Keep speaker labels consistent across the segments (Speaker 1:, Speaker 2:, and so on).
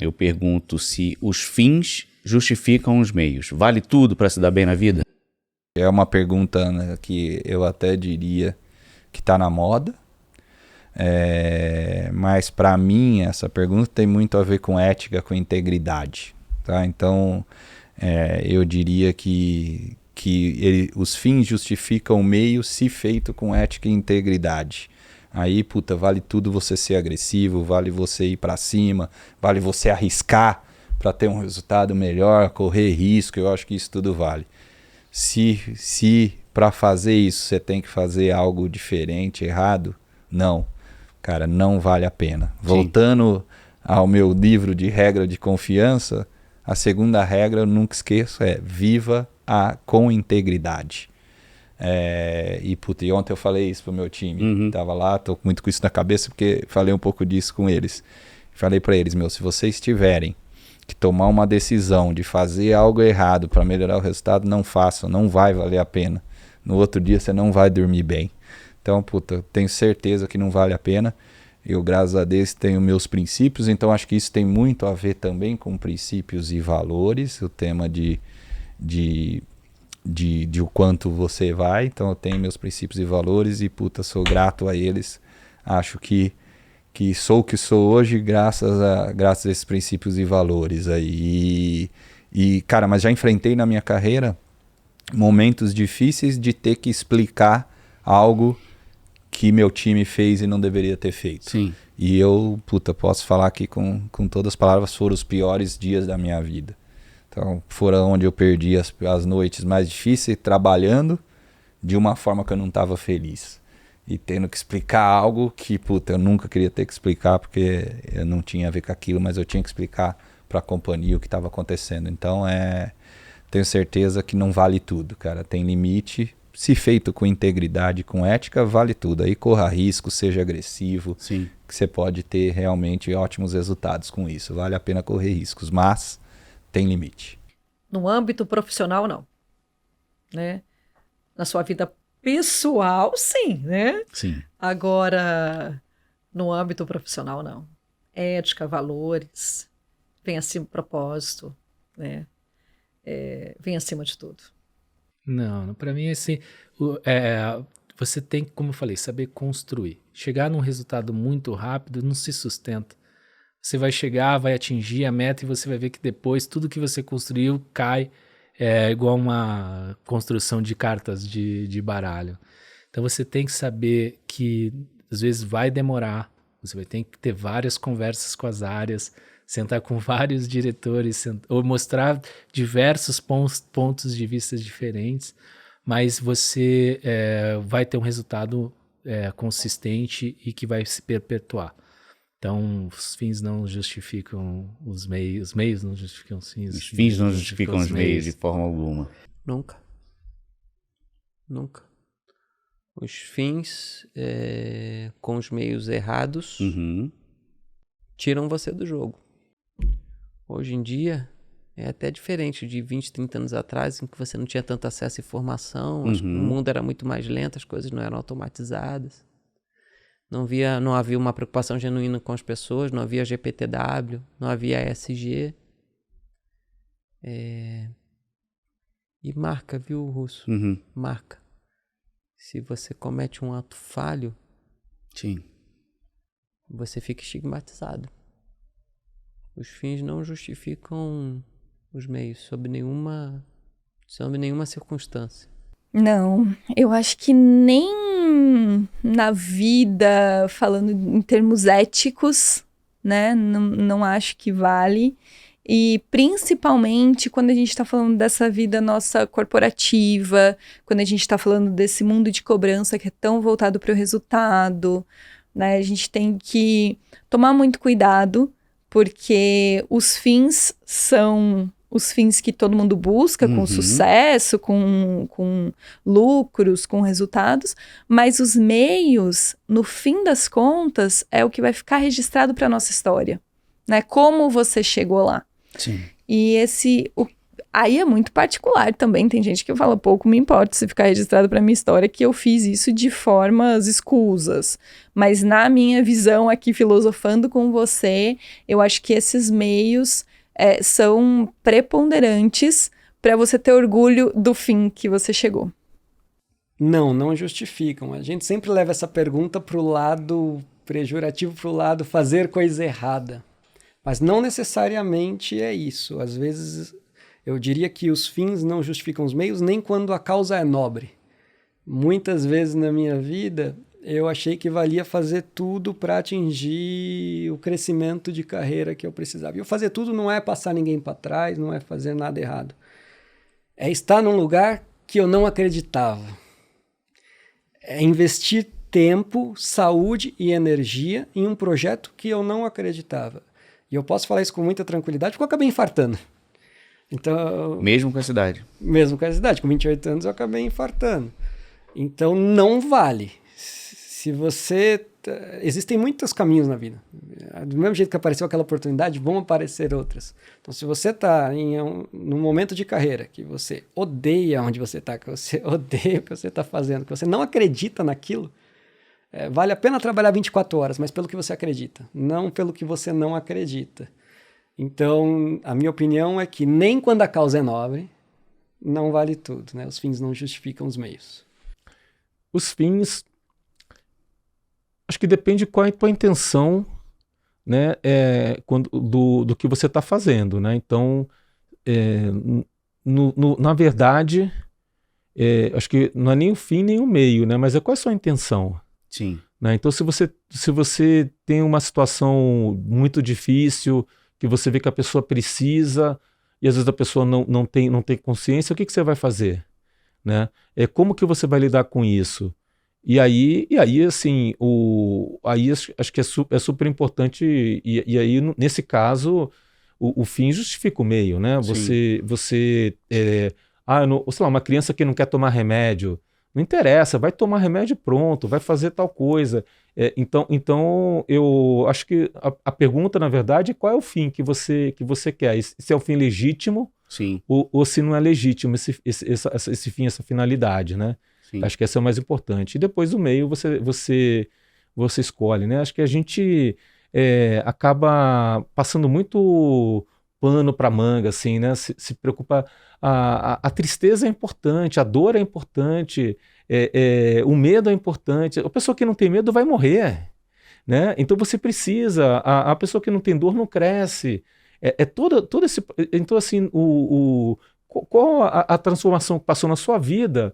Speaker 1: eu pergunto se os fins justificam os meios. Vale tudo para se dar bem na vida?
Speaker 2: É uma pergunta, né, que eu até diria que está na moda, mas para mim essa pergunta tem muito a ver com ética, com integridade, tá? Então eu diria que os fins justificam o meio se feito com ética e integridade. Aí, puta, vale tudo você ser agressivo, vale você ir para cima, vale você arriscar para ter um resultado melhor, correr risco, eu acho que isso tudo vale. Se para fazer isso você tem que fazer algo diferente, errado, não. Cara, não vale a pena. Sim. Voltando ao meu livro de regra de confiança, a segunda regra, eu nunca esqueço, é viva com integridade. E ontem eu falei isso pro meu time, tava lá, tô muito com isso na cabeça porque falei um pouco disso com eles. Falei para eles, se vocês tiverem que tomar uma decisão de fazer algo errado para melhorar o resultado, não façam, não vai valer a pena. No outro dia você não vai dormir bem. Então, tenho certeza que não vale a pena. Eu, graças a Deus, tenho meus princípios, então acho que isso tem muito a ver também com princípios e valores, o tema de o quanto você vai. Então eu tenho meus princípios e valores e sou grato a eles. Acho que sou o que sou hoje graças a esses princípios e valores aí. Cara, mas já enfrentei na minha carreira momentos difíceis de ter que explicar algo que meu time fez e não deveria ter feito.
Speaker 1: Sim.
Speaker 2: E eu, posso falar aqui com todas as palavras, foram os piores dias da minha vida. Então, foram onde eu perdi as noites mais difíceis, trabalhando de uma forma que eu não estava feliz. E tendo que explicar algo que, eu nunca queria ter que explicar, porque eu não tinha a ver com aquilo, mas eu tinha que explicar para a companhia o que estava acontecendo. Então, tenho certeza que não vale tudo, cara. Tem limite. Se feito com integridade, com ética, vale tudo. Aí corra risco, seja agressivo,
Speaker 1: Sim.
Speaker 2: Que você pode ter realmente ótimos resultados com isso. Vale a pena correr riscos, mas tem limite.
Speaker 3: No âmbito profissional, não. Né? Na sua vida pessoal, sim, né?
Speaker 1: Sim.
Speaker 3: Agora, no âmbito profissional, não. Ética, valores, vem acima do propósito, né? Vem acima de tudo.
Speaker 4: Não, para mim, assim, você tem que, como eu falei, saber construir. Chegar num resultado muito rápido não se sustenta. Você vai chegar, vai atingir a meta e você vai ver que depois tudo que você construiu cai, igual uma construção de cartas de baralho. Então você tem que saber que às vezes vai demorar, você vai ter que ter várias conversas com as áreas, sentar com vários diretores, ou mostrar diversos pontos de vista diferentes, mas você vai ter um resultado consistente e que vai se perpetuar. Então, os fins não justificam os meios não justificam os fins.
Speaker 1: Os fins não justificam os meios de forma alguma.
Speaker 5: Nunca. Os fins com os meios errados tiram você do jogo. Hoje em dia, é até diferente de 20, 30 anos atrás, em que você não tinha tanto acesso à informação, o mundo era muito mais lento, as coisas não eram automatizadas. Não havia uma preocupação genuína com as pessoas, não havia GPTW, não havia ESG. E marca, viu, Russo? Marca. Se você comete um ato falho,
Speaker 1: sim,
Speaker 5: você fica estigmatizado. Os fins não justificam os meios, sob nenhuma circunstância.
Speaker 6: Não, eu acho que nem na vida, falando em termos éticos, né? Não acho que vale. E principalmente quando a gente está falando dessa vida nossa corporativa, quando a gente está falando desse mundo de cobrança que é tão voltado para o resultado, né? A gente tem que tomar muito cuidado, porque os fins são os fins que todo mundo busca, com sucesso, com lucros, com resultados, mas os meios, no fim das contas, é o que vai ficar registrado para a nossa história, né? Como você chegou lá.
Speaker 1: Sim.
Speaker 6: E aí é muito particular também. Tem gente que fala, pouco me importa se ficar registrado pra minha história que eu fiz isso de formas escusas. Mas na minha visão aqui, filosofando com você, eu acho que esses meios são preponderantes para você ter orgulho do fim que você chegou.
Speaker 7: Não justificam. A gente sempre leva essa pergunta pro lado pejorativo, pro lado fazer coisa errada. Mas não necessariamente é isso. Às vezes, eu diria que os fins não justificam os meios, nem quando a causa é nobre. Muitas vezes na minha vida, eu achei que valia fazer tudo para atingir o crescimento de carreira que eu precisava. E o fazer tudo não é passar ninguém para trás, não é fazer nada errado. É estar num lugar que eu não acreditava. É investir tempo, saúde e energia em um projeto que eu não acreditava. E eu posso falar isso com muita tranquilidade, porque eu acabei infartando. Então,
Speaker 1: Mesmo com a cidade.
Speaker 7: mesmo com essa idade, com 28 anos eu acabei infartando. Então não vale. Se você... Existem muitos caminhos na vida. Do mesmo jeito que apareceu aquela oportunidade, vão aparecer outras. Então se você está num momento de carreira que você odeia onde você está, que você odeia o que você está fazendo, que você não acredita naquilo, vale a pena trabalhar 24 horas, mas pelo que você acredita, não pelo que você não acredita. Então, a minha opinião é que nem quando a causa é nobre, não vale tudo, né? Os fins não justificam os meios.
Speaker 8: Os fins, acho que depende qual é a tua intenção, né, do que você está fazendo, né? Então, na verdade, acho que não é nem o fim nem o meio, né? Mas qual é a sua intenção?
Speaker 1: Sim.
Speaker 8: Né? Então, se você tem uma situação muito difícil, que você vê que a pessoa precisa, e às vezes a pessoa não tem consciência, o que você vai fazer? Né? Como que você vai lidar com isso? E aí assim, aí acho que é super importante, e aí, nesse caso, o fim justifica o meio, né? Sei lá, uma criança que não quer tomar remédio, não interessa, vai tomar remédio e pronto, vai fazer tal coisa. Então eu acho que a pergunta, na verdade, é qual é o fim que você quer? Se é um fim legítimo,
Speaker 1: Sim.
Speaker 8: ou se não é legítimo esse fim, essa finalidade, né?
Speaker 1: Sim.
Speaker 8: Acho que essa é o mais importante. E depois o meio você escolhe, né? Acho que a gente acaba passando muito pano para manga, assim, né? Se preocupa. A tristeza é importante, a dor é importante, o medo é importante. A pessoa que não tem medo vai morrer, né? Então você precisa. A pessoa que não tem dor não cresce. Todo esse. Então, assim, qual a transformação que passou na sua vida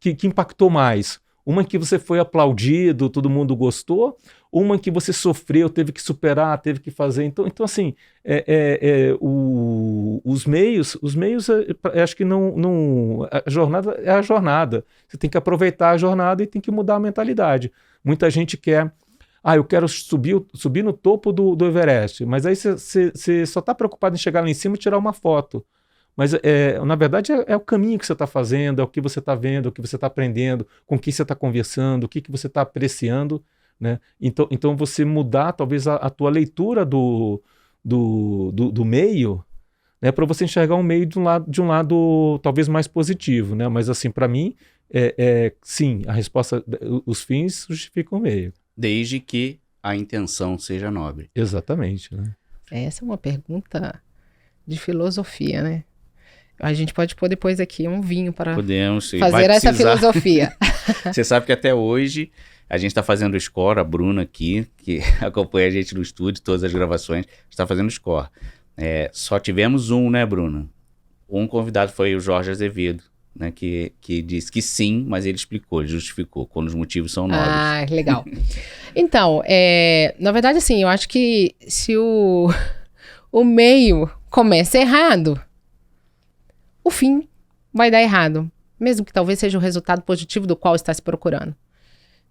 Speaker 8: que impactou mais? Uma em que você foi aplaudido, todo mundo gostou, uma em que você sofreu, teve que superar, teve que fazer. Então assim, os meios, acho que não. A jornada é a jornada. Você tem que aproveitar a jornada e tem que mudar a mentalidade. Muita gente quer. Eu quero subir no topo do Everest, mas aí você só está preocupado em chegar lá em cima e tirar uma foto. Mas, na verdade, é o caminho que você está fazendo, é o que você está vendo, o que você está aprendendo, com quem você está conversando, o que você está apreciando, né? Então, você mudar, talvez, a tua leitura do meio, né, para você enxergar um meio de um lado talvez mais positivo, né? Mas, assim, para mim, sim, a resposta, os fins justificam o meio.
Speaker 1: Desde que a intenção seja nobre.
Speaker 8: Exatamente, né?
Speaker 9: Essa é uma pergunta de filosofia, né? A gente pode pôr depois aqui um vinho para fazer essa filosofia.
Speaker 1: Você sabe que até hoje a gente está fazendo score, a Bruna aqui, que acompanha a gente no estúdio, todas as gravações, está fazendo score. Só tivemos um, né, Bruna? Um convidado foi o Jorge Azevedo, né, que disse que sim, mas ele explicou, ele justificou, quando os motivos são nobres.
Speaker 9: Ah, legal. Então, na verdade, assim, eu acho que se o meio começa errado, o fim vai dar errado, mesmo que talvez seja o resultado positivo do qual está se procurando.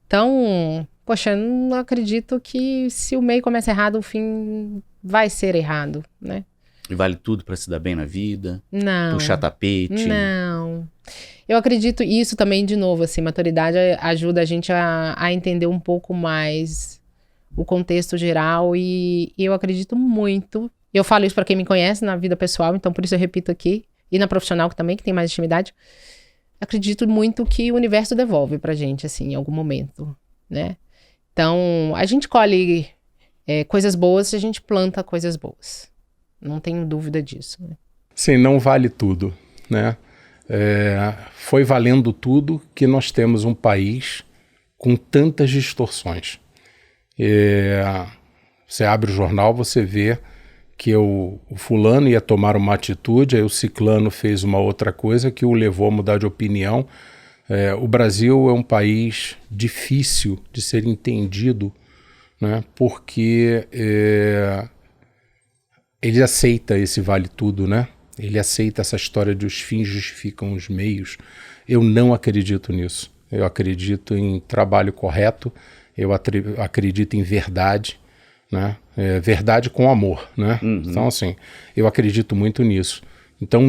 Speaker 9: Então, poxa, eu não acredito que se o meio começa errado, o fim vai ser errado, né?
Speaker 1: E vale tudo para se dar bem na vida?
Speaker 9: Não.
Speaker 1: Puxar tapete?
Speaker 9: Não. Eu acredito, e isso também, de novo, assim, maturidade ajuda a gente a entender um pouco mais o contexto geral, e eu acredito muito Eu falo isso para quem me conhece na vida pessoal, então por isso eu repito aqui. E na profissional também, que tem mais intimidade. Acredito muito que o universo devolve pra gente, assim, em algum momento, né? Então, a gente colhe coisas boas, a gente planta coisas boas. Não tenho dúvida disso, né?
Speaker 10: Sim, não vale tudo, né? Foi valendo tudo que nós temos um país com tantas distorções. Você abre o jornal, você vê que o fulano ia tomar uma atitude, aí o ciclano fez uma outra coisa que o levou a mudar de opinião. O Brasil é um país difícil de ser entendido, né? Porque ele aceita esse vale tudo, né? Ele aceita essa história de os fins justificam os meios. Eu não acredito nisso. Eu acredito em trabalho correto, eu acredito em verdade, né? Verdade com amor, né? Então, assim, eu acredito muito nisso. Então,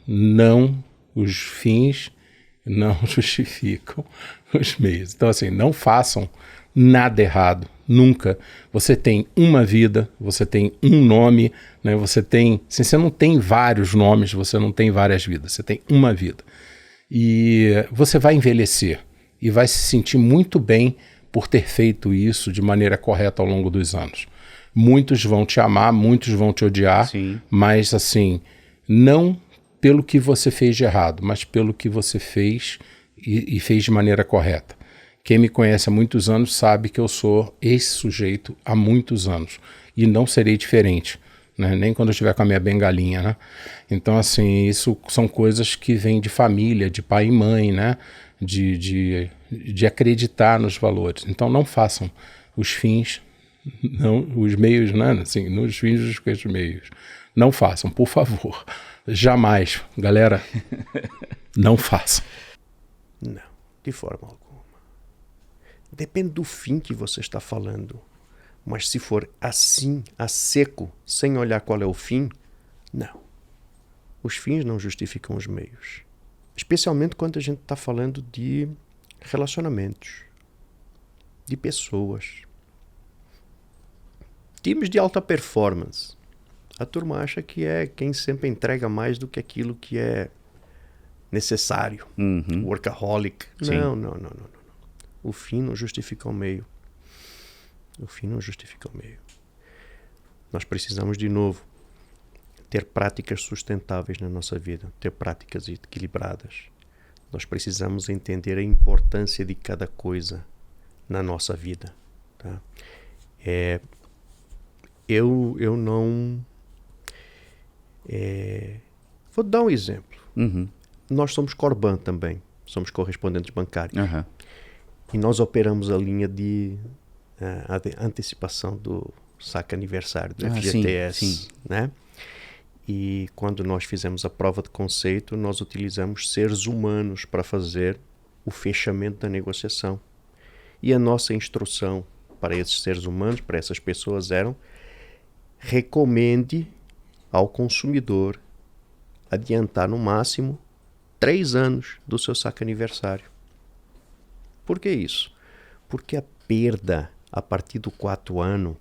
Speaker 10: não, os fins não justificam os meios. Então, assim, não façam nada errado, nunca. Você tem uma vida, você tem um nome, né? Você não tem vários nomes, você não tem várias vidas, você tem uma vida. E você vai envelhecer e vai se sentir muito bem por ter feito isso de maneira correta ao longo dos anos. Muitos vão te amar, muitos vão te odiar, sim, mas assim, não pelo que você fez de errado, mas pelo que você fez e fez de maneira correta. Quem me conhece há muitos anos sabe que eu sou esse sujeito há muitos anos e não serei diferente, né? Nem quando eu estiver com a minha bengalinha, né? Então, assim, isso são coisas que vêm de família, de pai e mãe, né? De acreditar nos valores. Então não façam os fins, não os meios, né? Assim, nos fins dos meios. Não façam, por favor. Jamais, galera, não façam.
Speaker 11: Não, de forma alguma. Depende do fim que você está falando. Mas se for assim, a seco, sem olhar qual é o fim, não. Os fins não justificam os meios. Especialmente quando a gente está falando de relacionamentos, de pessoas. Times de alta performance. A turma acha que é quem sempre entrega mais do que aquilo que é necessário. Workaholic. Não. O fim não justifica o meio. O fim não justifica o meio. Nós precisamos, de novo, ter práticas sustentáveis na nossa vida, ter práticas equilibradas. Nós precisamos entender a importância de cada coisa na nossa vida. Tá? Eu não... Vou dar um exemplo. Nós somos Corban também, somos correspondentes bancários. E nós operamos a linha de antecipação do saque aniversário, do FGTS. Sim. Né? E quando nós fizemos a prova de conceito, nós utilizamos seres humanos para fazer o fechamento da negociação. E a nossa instrução para esses seres humanos, para essas pessoas, eram: recomende ao consumidor adiantar no máximo 3 anos do seu saque aniversário. Por que isso? Porque a perda a partir do 4º ano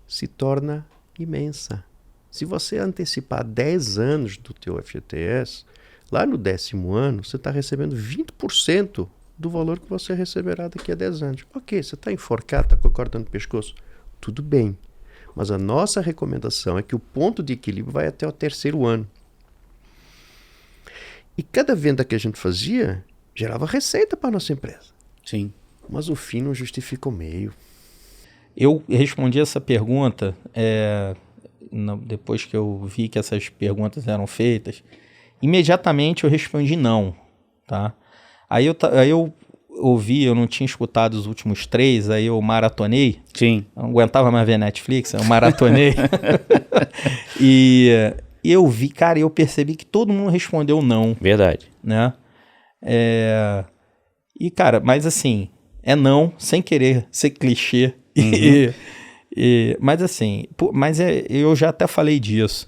Speaker 11: se torna imensa. Se você antecipar 10 anos do teu FGTS, lá no 10º ano, você está recebendo 20% do valor que você receberá daqui a 10 anos. Ok, você está enforcado, está com a corda no pescoço. Tudo bem. Mas a nossa recomendação é que o ponto de equilíbrio vai até o 3º ano. E cada venda que a gente fazia gerava receita para a nossa empresa.
Speaker 1: Sim.
Speaker 11: Mas o fim não justifica o meio.
Speaker 2: Eu respondi essa pergunta depois que eu vi que essas perguntas eram feitas. Imediatamente eu respondi não, tá? Aí eu ouvi, eu não tinha escutado os últimos 3, aí eu maratonei.
Speaker 1: Sim.
Speaker 2: Eu não aguentava mais ver Netflix, eu maratonei. E eu vi, cara, eu percebi que todo mundo respondeu não.
Speaker 1: Verdade.
Speaker 2: Né? E, cara, mas assim, não, sem querer ser clichê. Mas assim, eu já até falei disso.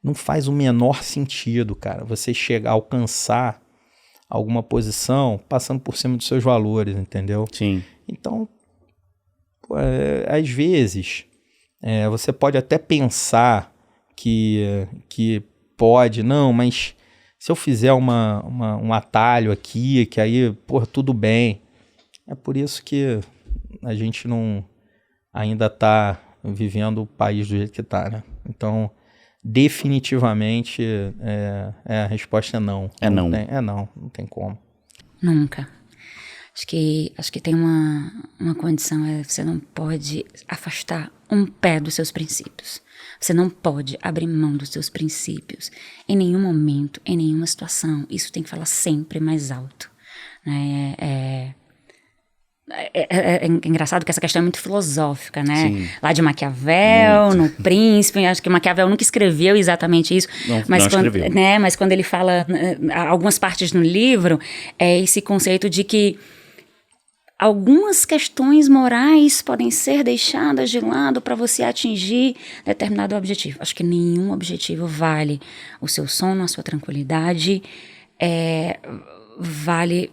Speaker 2: Não faz o menor sentido, cara, você chegar a alcançar alguma posição passando por cima dos seus valores, entendeu?
Speaker 1: Sim.
Speaker 2: Então, às vezes, você pode até pensar que pode, não, mas se eu fizer um atalho aqui, que aí, pô, tudo bem. É por isso que a gente não ainda está vivendo o país do jeito que está, né? Então, definitivamente, a resposta é não.
Speaker 1: Não.
Speaker 2: Não tem como.
Speaker 12: Nunca. Acho que tem uma condição, você não pode afastar um pé dos seus princípios. Você não pode abrir mão dos seus princípios em nenhum momento, em nenhuma situação. Isso tem que falar sempre mais alto. Né? É engraçado que essa questão é muito filosófica, né?
Speaker 1: Sim.
Speaker 12: Lá de Maquiavel, no Príncipe, acho que Maquiavel nunca escreveu exatamente isso, mas quando ele fala, algumas partes no livro, é esse conceito de que algumas questões morais podem ser deixadas de lado para você atingir determinado objetivo. Acho que nenhum objetivo vale o seu sono, a sua tranquilidade, vale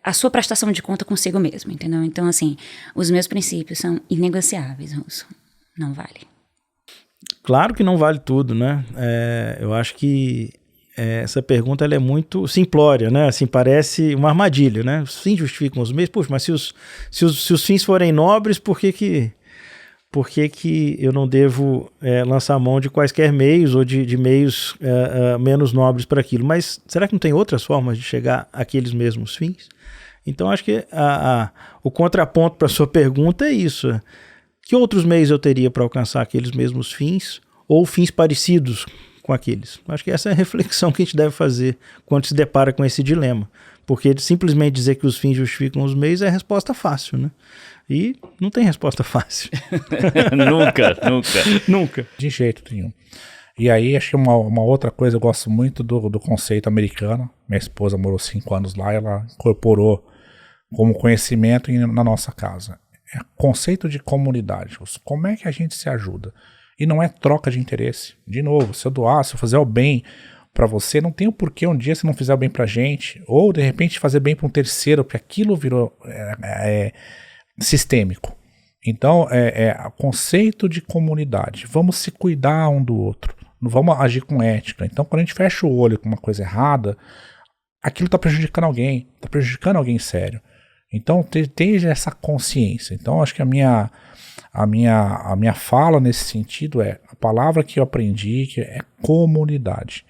Speaker 12: a sua prestação de conta consigo mesmo, entendeu? Então, assim, os meus princípios são inegociáveis, Russo. Não vale.
Speaker 13: Claro que não vale tudo, né? Eu acho que essa pergunta ela é muito simplória, né? Assim, parece uma armadilha, né? Os fins justificam os meios. Puxa, mas se os fins forem nobres, por que eu não devo lançar mão de quaisquer meios ou de meios menos nobres para aquilo? Mas será que não tem outras formas de chegar àqueles mesmos fins? Então, acho que o contraponto para a sua pergunta é isso. Que outros meios eu teria para alcançar aqueles mesmos fins ou fins parecidos com aqueles? Acho que essa é a reflexão que a gente deve fazer quando se depara com esse dilema. Porque simplesmente dizer que os fins justificam os meios é a resposta fácil, né? E não tem resposta fácil. Nunca.
Speaker 14: De jeito nenhum. E aí, acho que uma outra coisa, eu gosto muito do conceito americano. Minha esposa morou 5 anos lá e ela incorporou como conhecimento na nossa casa. É conceito de comunidade. Como é que a gente se ajuda? E não é troca de interesse. De novo, se eu doar, se eu fazer o bem para você, não tem o porquê um dia você não fizer o bem pra gente, ou de repente fazer bem para um terceiro, porque aquilo virou sistêmico. Então, conceito de comunidade. Vamos se cuidar um do outro. Não vamos agir com ética. Então, quando a gente fecha o olho com uma coisa errada, aquilo está prejudicando alguém sério. Então, tenha essa consciência. Então, acho que a minha fala nesse sentido a palavra que eu aprendi, que é comunidade.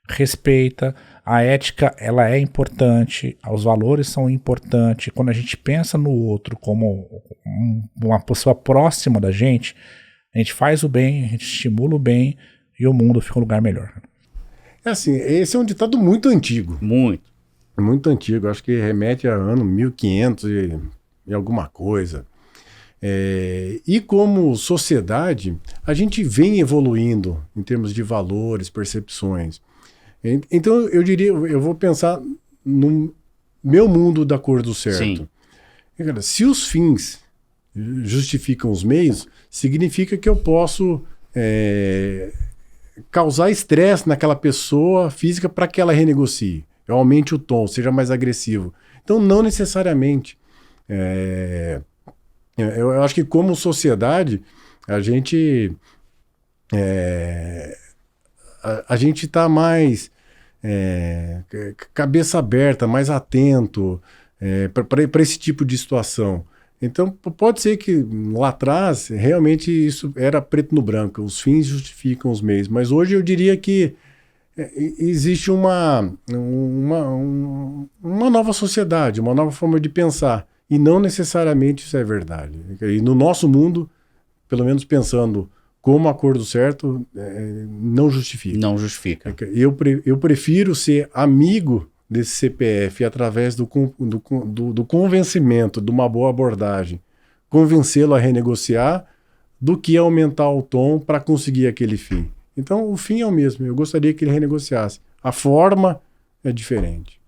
Speaker 14: Respeita, a ética ela é importante, os valores são importantes. Quando a gente pensa no outro como uma pessoa próxima da gente, a gente faz o bem, a gente estimula o bem e o mundo fica um lugar melhor.
Speaker 15: Assim, esse é um ditado muito antigo. Muito antigo, acho que remete a ano 1500 e alguma coisa. E como sociedade, a gente vem evoluindo em termos de valores, percepções. Então eu diria, eu vou pensar no meu mundo da cor do certo.
Speaker 1: Sim.
Speaker 15: Cara, se os fins justificam os meios, significa que eu posso causar estresse naquela pessoa física para que ela renegocie. Eu aumente o tom, seja mais agressivo. Então, não necessariamente. Eu acho que como sociedade, a gente está mais cabeça aberta, mais atento para esse tipo de situação. Então, pode ser que lá atrás, realmente isso era preto no branco, os fins justificam os meios. Mas hoje eu diria que existe uma nova sociedade, uma nova forma de pensar. E não necessariamente isso é verdade. E no nosso mundo, pelo menos pensando como acordo certo, não justifica.
Speaker 1: Não justifica.
Speaker 15: Eu prefiro ser amigo desse CPF através do convencimento, de uma boa abordagem, convencê-lo a renegociar, do que aumentar o tom para conseguir aquele fim. Então, o fim é o mesmo. Eu gostaria que ele renegociasse. A forma é diferente.